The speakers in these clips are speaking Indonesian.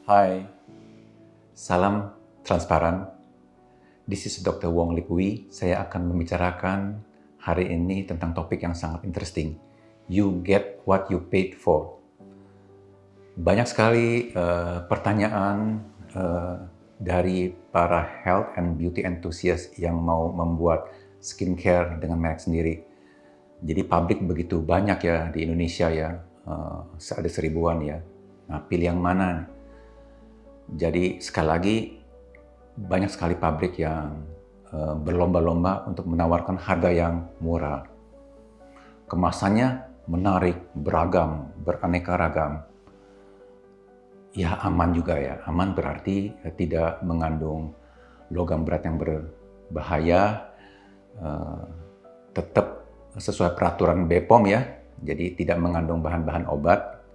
Hai, salam transparan. This is Dr. Wong Lip Hui. Saya akan membicarakan hari ini tentang topik yang sangat interesting. You get what you paid for. Banyak sekali pertanyaan dari para health and beauty enthusiast yang mau membuat skincare dengan merek sendiri. Jadi pabrik begitu banyak ya di Indonesia ya, ada 1000-an ya. Nah, pilih yang mana? Jadi sekali lagi banyak sekali pabrik yang berlomba-lomba untuk menawarkan harga yang murah. Kemasannya menarik, beragam, beraneka ragam. Ya aman juga ya, aman berarti tidak mengandung logam berat yang berbahaya, tetap sesuai peraturan BPOM ya, jadi tidak mengandung bahan-bahan obat.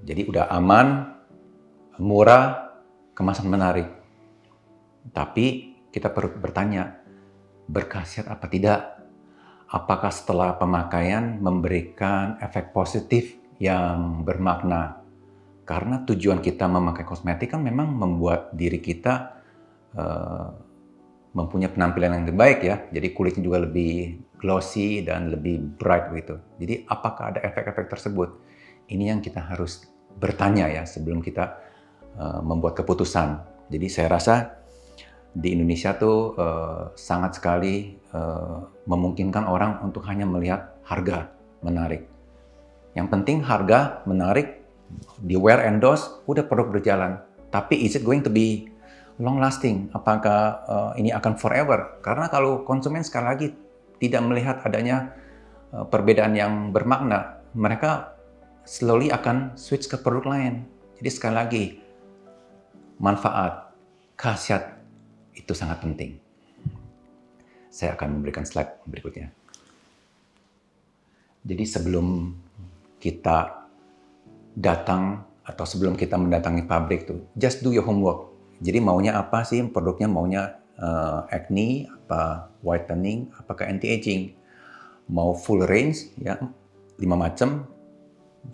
Jadi udah aman, murah, kemasan menarik. Tapi kita perlu bertanya, berkhasiat apa tidak? Apakah setelah pemakaian memberikan efek positif yang bermakna? Karena tujuan kita memakai kosmetik kan memang membuat diri kita mempunyai penampilan yang lebih baik ya. Jadi kulitnya juga lebih glossy dan lebih bright gitu. Jadi apakah ada efek-efek tersebut? Ini yang kita harus bertanya ya sebelum kita membuat keputusan. Jadi saya rasa di Indonesia tuh sangat sekali memungkinkan orang untuk hanya melihat harga menarik. Yang penting harga menarik, di wear and dose, udah produk berjalan. Tapi is it going to be long lasting? Apakah ini akan forever? Karena kalau konsumen sekali lagi tidak melihat adanya perbedaan yang bermakna, mereka slowly akan switch ke produk lain. Jadi sekali lagi, manfaat, khasiat itu sangat penting. Saya akan memberikan slide berikutnya. Jadi sebelum kita datang atau sebelum kita mendatangi pabrik tuh, just do your homework. Jadi maunya apa sih produknya? Maunya acne, apa whitening, apakah anti-aging? Mau full range ya, 5 macam,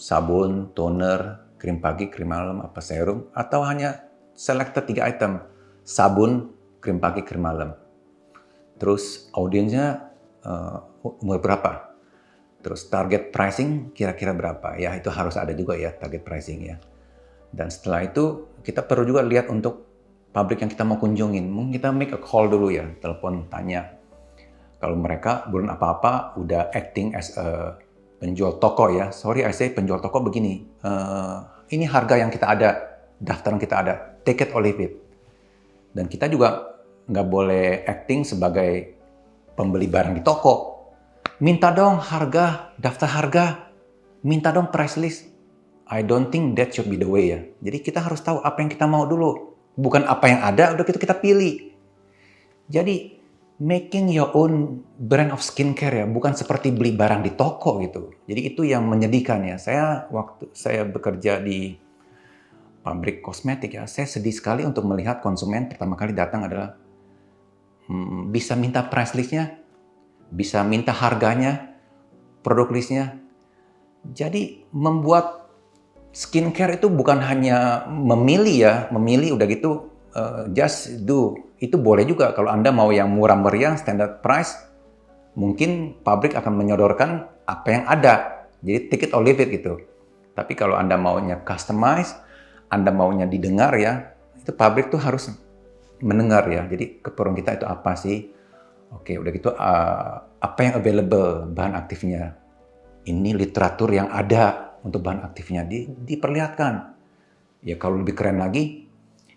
sabun, toner, krim pagi, krim malam, apa serum, atau hanya selected 3 item, sabun, krim pagi, krim malam. Terus audiensnya umur berapa? Terus target pricing kira-kira berapa? Ya itu harus ada juga ya target pricing ya. Dan setelah itu kita perlu juga lihat untuk pabrik yang kita mau kunjungin. Mungkin kita make a call dulu ya, telepon tanya. Kalau mereka belum apa-apa udah acting as a penjual toko ya. Sorry I say penjual toko begini. Ini harga yang kita ada, daftaran kita ada. Take it or leave it. Dan kita juga nggak boleh acting sebagai pembeli barang di toko. Minta dong harga, daftar harga, minta dong price list. I don't think that should be the way ya. Jadi kita harus tahu apa yang kita mau dulu. Bukan apa yang ada, udah kita pilih. Jadi making your own brand of skincare ya, bukan seperti beli barang di toko gitu. Jadi itu yang menyedihkan ya. Waktu saya bekerja di pabrik kosmetik ya, saya sedih sekali untuk melihat konsumen pertama kali datang adalah bisa minta price listnya, bisa minta harganya, produk listnya. Jadi membuat skincare itu bukan hanya memilih udah gitu just do. Itu boleh juga kalau Anda mau yang murah meriah, standard price, mungkin pabrik akan menyodorkan apa yang ada. Jadi take it or leave it gitu. Tapi kalau Anda maunya customize, Anda maunya didengar ya, itu pabrik tuh harus mendengar ya. Jadi keperluan kita itu apa sih? Oke, udah gitu apa yang available bahan aktifnya? Ini literatur yang ada untuk bahan aktifnya diperlihatkan. Ya kalau lebih keren lagi,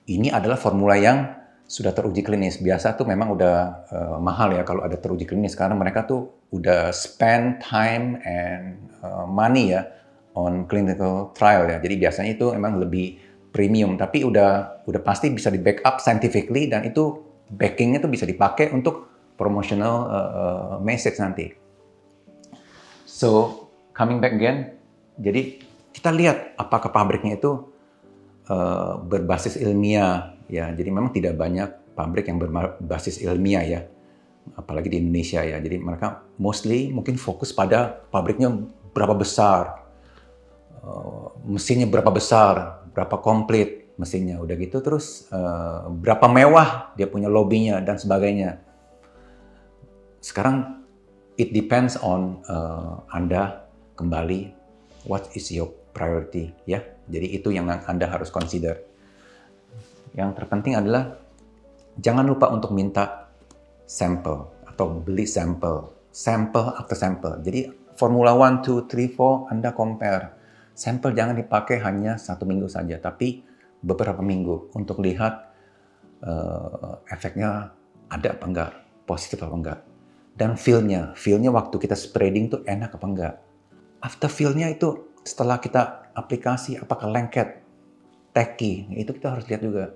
ini adalah formula yang sudah teruji klinis. Biasa tuh memang udah mahal ya kalau ada teruji klinis karena mereka tuh udah spend time and money ya on clinical trial ya. Jadi biasanya itu emang lebih premium, tapi udah pasti bisa di backup scientifically dan itu backingnya tuh bisa dipakai untuk promotional message nanti. So coming back again, jadi kita lihat apakah pabriknya itu berbasis ilmiah ya. Jadi memang tidak banyak pabrik yang berbasis ilmiah ya, apalagi di Indonesia ya. Jadi mereka mostly mungkin fokus pada pabriknya berapa besar, mesinnya berapa besar, berapa komplit mesinnya, udah gitu terus berapa mewah dia punya lobbynya dan sebagainya. Sekarang it depends on Anda kembali, what is your priority ya. Jadi itu yang Anda harus consider. Yang terpenting adalah jangan lupa untuk minta sampel atau beli sampel after sampel. Jadi Formula 1, 2, 3, 4 Anda compare. Sampel jangan dipakai hanya 1 minggu saja, tapi beberapa minggu untuk lihat efeknya ada apa enggak, positif apa enggak. Dan feel-nya waktu kita spreading tuh enak apa enggak. After feel-nya itu setelah kita aplikasi apakah lengket, tacky, itu kita harus lihat juga.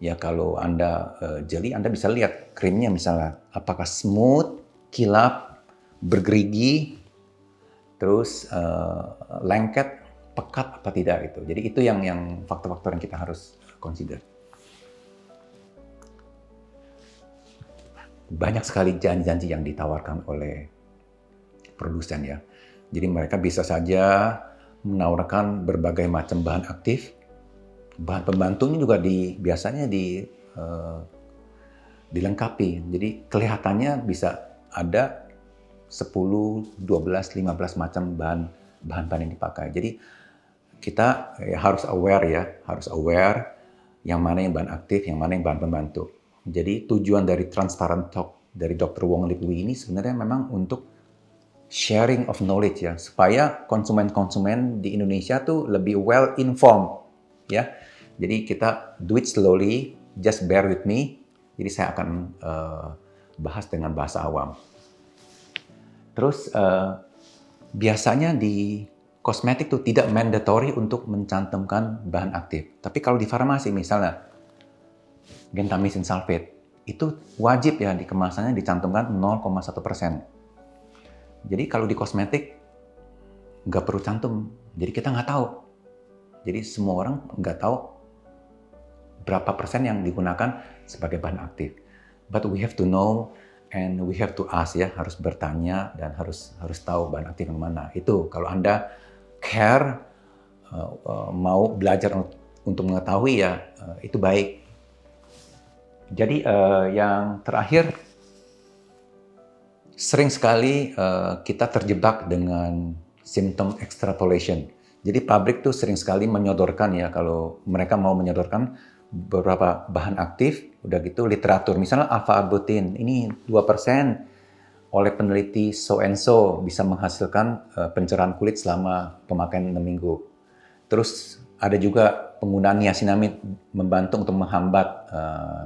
Ya kalau Anda jeli, Anda bisa lihat krimnya misalnya apakah smooth, kilap, bergerigi, terus lengket, pekat apa tidak gitu. Jadi itu yang faktor-faktor yang kita harus consider. Banyak sekali janji-janji yang ditawarkan oleh produsen ya. Jadi mereka bisa saja menawarkan berbagai macam bahan aktif. Bahan pembantunya juga biasanya dilengkapi. Jadi kelihatannya bisa ada 10, 12, 15 macam bahan yang dipakai. Jadi kita harus aware yang mana yang bahan aktif, yang mana yang bahan pembantu. Jadi tujuan dari Transparent Talk dari Dr. Wong Lip Wee ini sebenarnya memang untuk sharing of knowledge ya, supaya konsumen-konsumen di Indonesia tuh lebih well informed ya. Jadi kita do it slowly, just bear with me. Jadi saya akan bahas dengan bahasa awam. Terus biasanya di kosmetik tuh tidak mandatory untuk mencantumkan bahan aktif. Tapi kalau di farmasi misalnya gentamicin sulfate itu wajib ya di kemasannya dicantumkan 0,1%. Jadi kalau di kosmetik nggak perlu cantum. Jadi kita nggak tahu. Jadi semua orang nggak tahu berapa persen yang digunakan sebagai bahan aktif. But we have to know and we have to ask ya, harus bertanya dan harus tahu bahan aktif yang mana. Itu kalau Anda care, mau belajar untuk mengetahui ya, itu baik. Jadi yang terakhir, sering sekali kita terjebak dengan symptom extrapolation. Jadi pabrik tuh sering sekali menyodorkan ya, kalau mereka mau menyodorkan beberapa bahan aktif, udah gitu literatur. Misalnya alpha-arbutin, ini 2% oleh peneliti so and so bisa menghasilkan pencerahan kulit selama pemakaian 6 minggu. Terus ada juga penggunaan niacinamide membantu untuk menghambat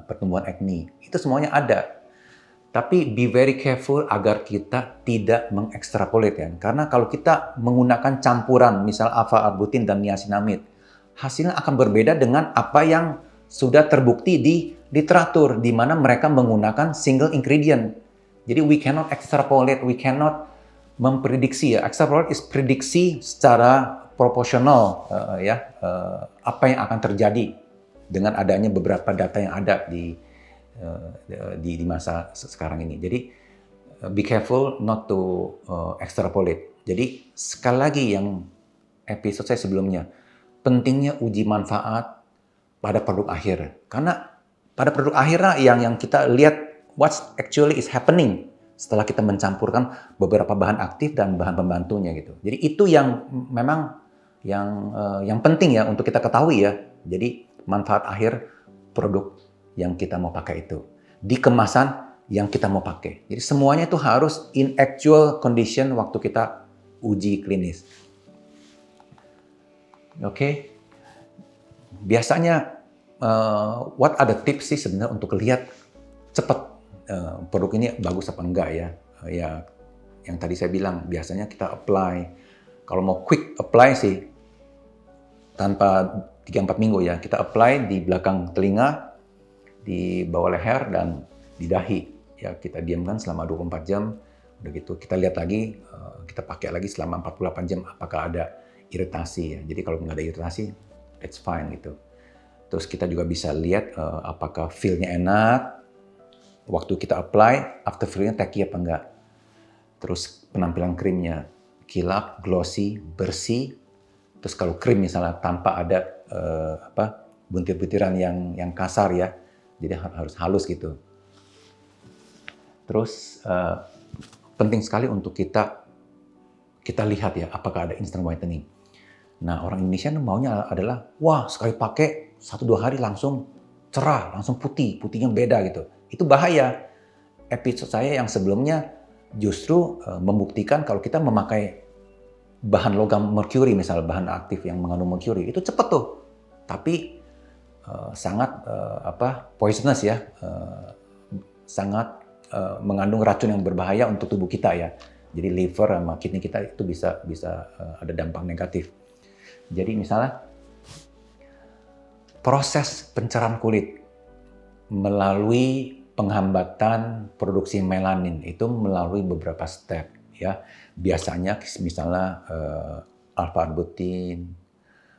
pertumbuhan acne. Itu semuanya ada. Tapi be very careful agar kita tidak mengekstrapolit ya. Karena kalau kita menggunakan campuran, misal alpha-arbutin dan niacinamide, hasilnya akan berbeda dengan apa yang sudah terbukti di literatur, di mana mereka menggunakan single ingredient. Jadi we cannot extrapolate, we cannot memprediksi ya. Extrapolate is prediksi secara proporsional apa yang akan terjadi dengan adanya beberapa data yang ada di masa sekarang ini. Jadi be careful not to extrapolate. Jadi sekali lagi yang episode saya sebelumnya, pentingnya uji manfaat pada produk akhir. Karena pada produk akhir yang kita lihat what actually is happening setelah kita mencampurkan beberapa bahan aktif dan bahan pembantunya gitu. Jadi itu yang memang yang penting ya untuk kita ketahui ya. Jadi manfaat akhir produk yang kita mau pakai itu di kemasan yang kita mau pakai. Jadi semuanya itu harus in actual condition waktu kita uji klinis. Oke. Biasanya what ada tips sih sebenarnya untuk lihat cepat produk ini bagus apa enggak ya. Ya yang tadi saya bilang biasanya kita apply. Kalau mau quick apply sih tanpa 3-4 minggu ya. Kita apply di belakang telinga, di bawah leher dan di dahi. Ya kita diamkan selama 24 jam. Udah gitu kita lihat lagi, kita pakai lagi selama 48 jam apakah ada iritasi ya. Jadi kalau nggak ada iritasi, that's fine gitu. Terus kita juga bisa lihat apakah feel-nya enak, waktu kita apply, after feel-nya tacky apa enggak. Terus penampilan krimnya kilap, glossy, bersih. Terus kalau krim misalnya tanpa ada buntir-buntiran yang kasar ya. Jadi harus halus gitu. Terus penting sekali untuk kita lihat ya apakah ada instant whitening. Nah, orang Indonesia maunya adalah wah, sekali pakai 1-2 hari langsung cerah, langsung putihnya beda gitu. Itu bahaya. Episode saya yang sebelumnya justru membuktikan kalau kita memakai bahan logam merkuri, misal bahan aktif yang mengandung merkuri, itu cepet tuh. Tapi sangat poisonous ya, sangat mengandung racun yang berbahaya untuk tubuh kita ya. Jadi liver sama kidney kita itu bisa ada dampak negatif. Jadi misalnya proses pencerahan kulit melalui penghambatan produksi melanin itu melalui beberapa step ya. Biasanya misalnya alpha-arbutin,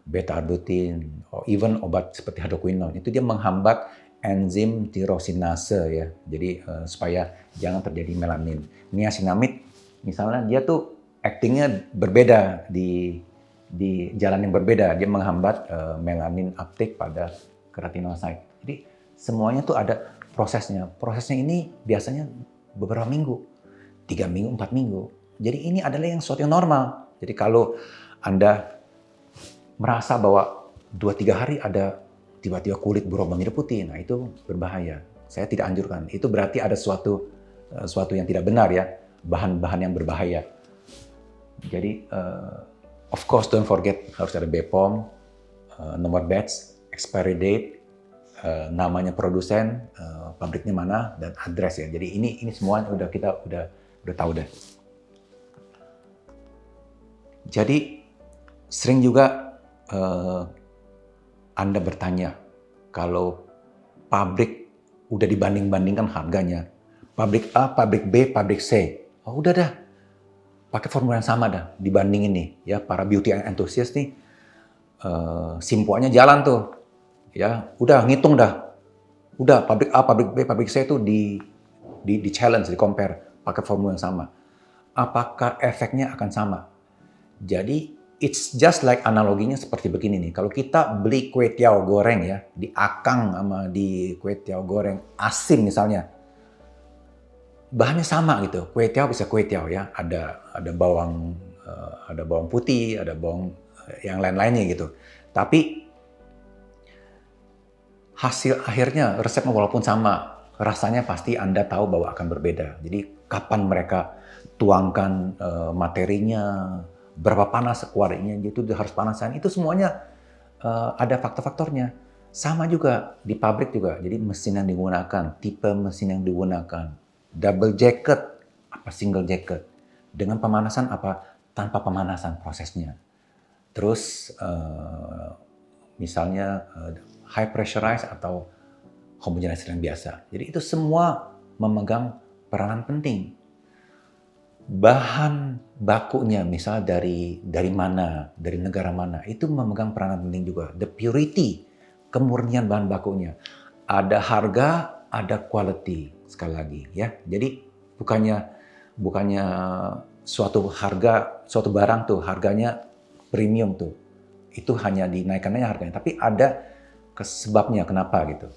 beta-arbutin, or even obat seperti hydroquinone itu dia menghambat enzim tirosinase ya. Jadi supaya jangan terjadi melanin. Niacinamide misalnya dia tuh actingnya berbeda di jalan yang berbeda. Dia menghambat melanin uptake pada keratinocyte. Jadi semuanya tuh ada prosesnya. Prosesnya ini biasanya beberapa minggu, 3 minggu, 4 minggu. Jadi ini adalah sesuatu yang normal. Jadi kalau Anda merasa bahwa 2-3 hari ada tiba-tiba kulit berubah menjadi putih, nah itu berbahaya. Saya tidak anjurkan. Itu berarti ada sesuatu yang tidak benar ya, bahan-bahan yang berbahaya. Jadi of course don't forget harus ada BPOM, nomor batch, expiry date, namanya produsen, pabriknya mana, dan address ya. Jadi ini semua kita udah tahu deh. Jadi sering juga Anda bertanya kalau pabrik udah dibanding-bandingkan harganya, pabrik A, pabrik B, pabrik C. Oh udah dah, pakai formula yang sama dah, dibandingin nih ya, para beauty enthusiast nih, simpuannya jalan tuh, ya udah ngitung dah, udah pabrik A, pabrik B, pabrik C itu di challenge, di compare, pakai formula yang sama. Apakah efeknya akan sama? Jadi it's just like analoginya seperti begini nih, kalau kita beli kue tiaw goreng ya, di akang sama di kue tiaw goreng asin misalnya, bahannya sama gitu. Kue tiaw bisa kue tiaw ya, ada bawang putih, ada bawang yang lain-lainnya gitu. Tapi hasil akhirnya resepnya walaupun sama, rasanya pasti Anda tahu bahwa akan berbeda. Jadi kapan mereka tuangkan materinya, berapa panas kuarinya, itu harus panasan. Itu semuanya ada faktor-faktornya. Sama juga di pabrik juga. Jadi mesin yang digunakan, tipe mesin yang digunakan, double jacket, apa single jacket, dengan pemanasan apa tanpa pemanasan prosesnya. Terus misalnya high pressurized atau homogenized yang biasa. Jadi itu semua memegang peranan penting. Bahan bakunya misalnya dari mana, dari negara mana, itu memegang peranan penting juga. The purity, kemurnian bahan bakunya. Ada harga, ada quality sekali lagi ya. Jadi bukannya suatu barang tuh harganya premium tuh. Itu hanya dinaikkannya harganya, tapi ada sebabnya kenapa gitu.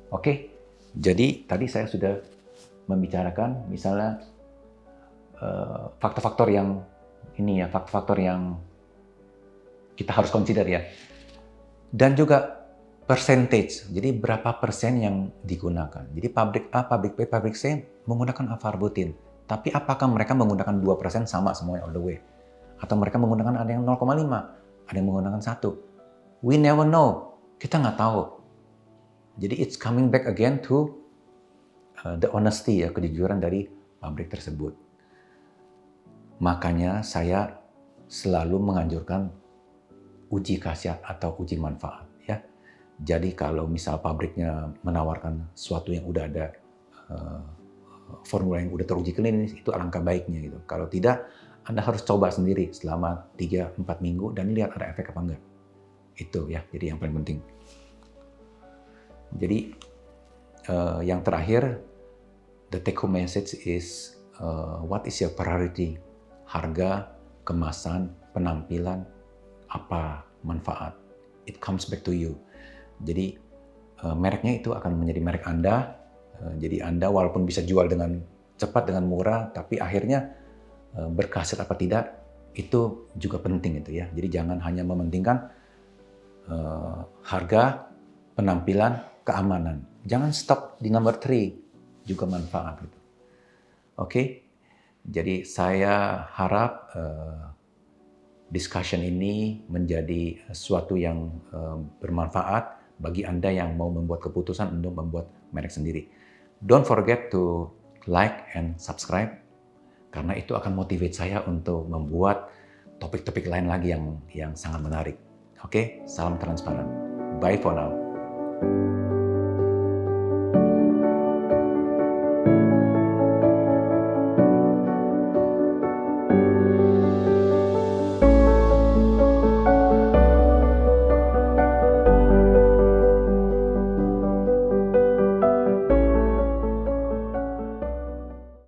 Oke. Jadi tadi saya sudah membicarakan misalnya faktor-faktor yang kita harus consider ya. Dan juga percentage, jadi berapa persen yang digunakan. Jadi pabrik A, pabrik B, pabrik C menggunakan alpha-arbutin. Tapi apakah mereka menggunakan 2% sama semuanya all the way? Atau mereka menggunakan ada yang 0,5, ada yang menggunakan 1. We never know, kita nggak tahu. Jadi it's coming back again to the honesty ya, kejujuran dari pabrik tersebut. Makanya saya selalu menganjurkan uji khasiat atau uji manfaat ya. Jadi kalau misal pabriknya menawarkan sesuatu yang udah ada formula yang udah teruji klinis, itu alangkah baiknya gitu. Kalau tidak, Anda harus coba sendiri selama 3-4 minggu dan lihat ada efek apa enggak. Itu ya, jadi yang paling penting. Jadi yang terakhir, the take home message is what is your priority? Harga, kemasan, penampilan, apa manfaat. it comes back to you. Jadi mereknya itu akan menjadi merek Anda. Jadi Anda walaupun bisa jual dengan cepat, dengan murah, tapi akhirnya berhasil apa tidak, itu juga penting itu ya. Jadi jangan hanya mementingkan harga, penampilan, keamanan. Jangan stop di number 3, juga manfaat gitu. Oke, jadi saya harap discussion ini menjadi sesuatu yang bermanfaat bagi Anda yang mau membuat keputusan untuk membuat merek sendiri. Don't forget to like and subscribe, karena itu akan motivate saya untuk membuat topik-topik lain lagi yang sangat menarik. Oke, salam transparan. Bye for now.